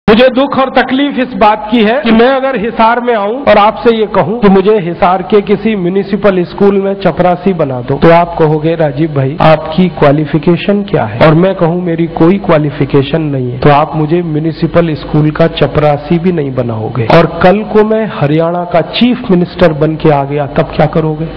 मुझे दुख और तकलीफ इस बात की है कि मैं अगर हिसार में आऊं और आपसे ये कहूं कि मुझे हिसार के किसी म्युनिसिपल स्कूल में चपरासी बना दो, तो आप कहोगे राजीव भाई आपकी क्वालिफिकेशन क्या है, और मैं कहूं मेरी कोई क्वालिफिकेशन नहीं है, तो आप मुझे म्युनिसिपल स्कूल का चपरासी भी नहीं बनाओगे। और कल को मैं हरियाणा का चीफ मिनिस्टर बन के आ गया, तब क्या करोगे?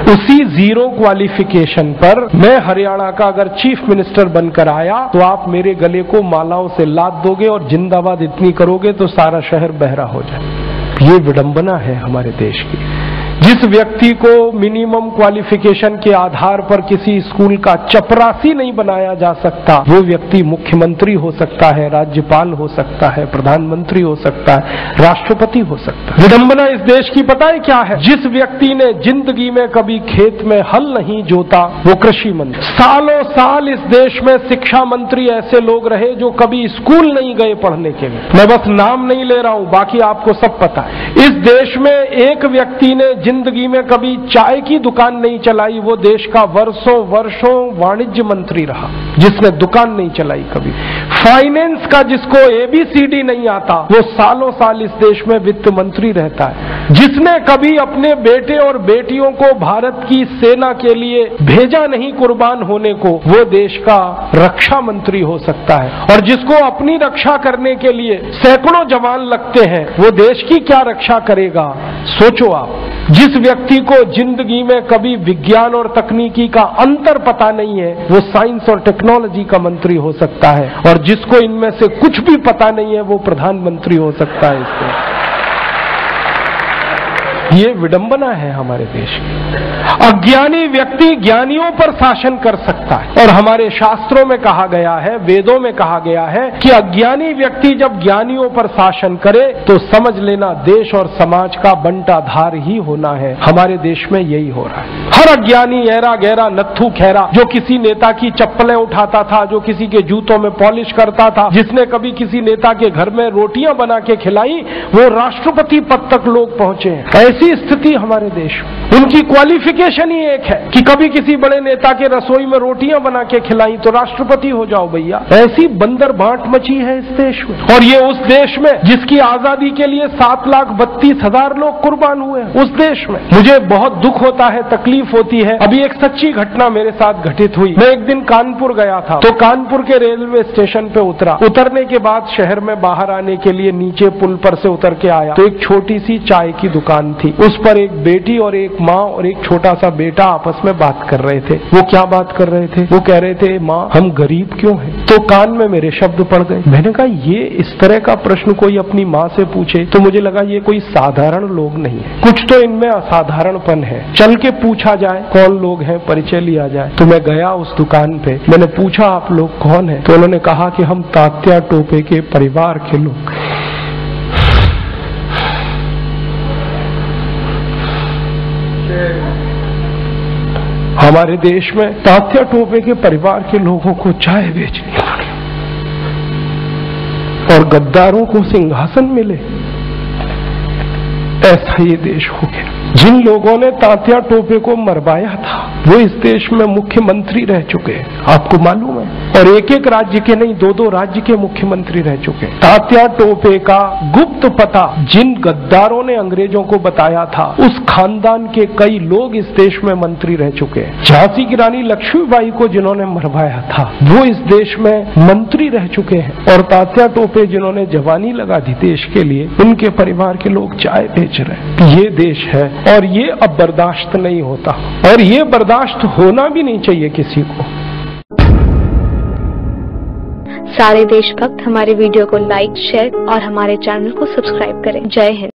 उसी जीरो क्वालिफिकेशन पर मैं हरियाणा का अगर चीफ मिनिस्टर बनकर आया तो आप मेरे गले को मालाओं से लाद दोगे और जिंदाबाद इतनी करोगे तो सारा शहर बहरा हो जाए। ये विडंबना है हमारे देश की। जिस व्यक्ति को मिनिमम क्वालिफिकेशन के आधार पर किसी स्कूल का चपरासी नहीं बनाया जा सकता, वो व्यक्ति मुख्यमंत्री हो सकता है, राज्यपाल हो सकता है, प्रधानमंत्री हो सकता है, राष्ट्रपति हो सकता है। विडंबना इस देश की पता है क्या है? जिस व्यक्ति ने जिंदगी में कभी खेत में हल नहीं जोता वो कृषि मंत्री। सालों साल इस देश में शिक्षा मंत्री ऐसे लोग रहे जो कभी स्कूल नहीं गए पढ़ने के लिए। मैं बस नाम नहीं ले रहा हूं, बाकी आपको सब पता है। इस देश में एक व्यक्ति ने जिंदगी में कभी चाय की दुकान नहीं चलाई, वो देश का वर्षों वर्षों वाणिज्य मंत्री रहा जिसने दुकान नहीं चलाई कभी। फाइनेंस का जिसको ABCD नहीं आता वो सालों साल इस देश में वित्त मंत्री रहता है। जिसने कभी अपने बेटे और बेटियों को भारत की सेना के लिए भेजा नहीं कुर्बान होने को, वो देश का रक्षा मंत्री हो सकता है। और जिसको अपनी रक्षा करने के लिए सैकड़ों जवान लगते हैं वो देश की क्या रक्षा करेगा? सोचो आप। जिस व्यक्ति को जिंदगी में कभी विज्ञान और तकनीकी का अंतर पता नहीं है वो साइंस और टेक्नोलॉजी का मंत्री हो सकता है, और जिसको इनमें से कुछ भी पता नहीं है वो प्रधानमंत्री हो सकता है। इससे ये विडंबना है हमारे देश की। अज्ञानी व्यक्ति ज्ञानियों पर शासन कर सकता है, और हमारे शास्त्रों में कहा गया है, वेदों में कहा गया है कि अज्ञानी व्यक्ति जब ज्ञानियों पर शासन करे तो समझ लेना देश और समाज का बंटाधार ही होना है। हमारे देश में यही हो रहा है। हर अज्ञानी ऐरा गहरा नत्थु खैरा जो किसी नेता की चप्पलें उठाता था, जो किसी के जूतों में पॉलिश करता था, जिसने कभी किसी नेता के घर में रोटियां बना के खिलाई, वो राष्ट्रपति पद तक लोग पहुंचे हैं। ऐसी स्थिति हमारे देश में। उनकी क्वालिफिकेशन ही एक है कि कभी किसी बड़े नेता के रसोई में रोटियां बना के खिलाई तो राष्ट्रपति हो जाओ भैया। ऐसी बंदर बांट मची है इस देश में। और ये उस देश में जिसकी आजादी के लिए 7,32,000 लोग कुर्बान हुए हैं, उस देश में। मुझे बहुत दुख होता है, तकलीफ होती है। अभी एक सच्ची घटना मेरे साथ घटित हुई। मैं एक दिन कानपुर गया था, तो कानपुर के रेलवे स्टेशन पे उतरा। उतरने के बाद शहर में बाहर आने के लिए नीचे पुल पर से उतर के आया तो एक छोटी सी चाय की दुकान थी। उस पर एक बेटी और एक माँ और एक छोटा सा बेटा आपस में बात कर रहे थे। वो क्या बात कर रहे थे? वो कह रहे थे, माँ हम गरीब क्यों हैं? तो कान में मेरे शब्द पड़ गए। मैंने कहा ये इस तरह का प्रश्न कोई अपनी माँ से पूछे तो मुझे लगा ये कोई साधारण लोग नहीं है, कुछ तो इनमें असाधारणपन है। चल के पूछा जाए कौन लोग हैं, परिचय लिया जाए। तो मैं गया उस दुकान पे, मैंने पूछा आप लोग कौन है? तो उन्होंने कहा कि हम तात्या टोपे के परिवार के लोग। हमारे देश में तात्या टोपे के परिवार के लोगों को चाय बेचनी पड़ी और गद्दारों को सिंहासन मिले। ऐसा ये देश हो गया। जिन लोगों ने तात्या टोपे को मरवाया था वो इस देश में मुख्यमंत्री रह चुके हैं, आपको मालूम है। और एक एक राज्य के नहीं, 2-2 राज्य के मुख्यमंत्री रह चुके हैं। तात्या टोपे का गुप्त पता जिन गद्दारों ने अंग्रेजों को बताया था, उस खानदान के कई लोग इस देश में मंत्री रह चुके हैं। झांसी की रानी लक्ष्मीबाई को जिन्होंने मरवाया था वो इस देश में मंत्री रह चुके हैं। और तात्या टोपे जिन्होंने जवानी लगा दी देश के लिए, उनके परिवार के लोग चाय बेच रहे हैं। ये देश है और ये अब बर्दाश्त नहीं होता, और ये बर्दाश्त होना भी नहीं चाहिए किसी को। सारे देशभक्त हमारे वीडियो को लाइक, शेयर और हमारे चैनल को सब्सक्राइब करें। जय हिंद।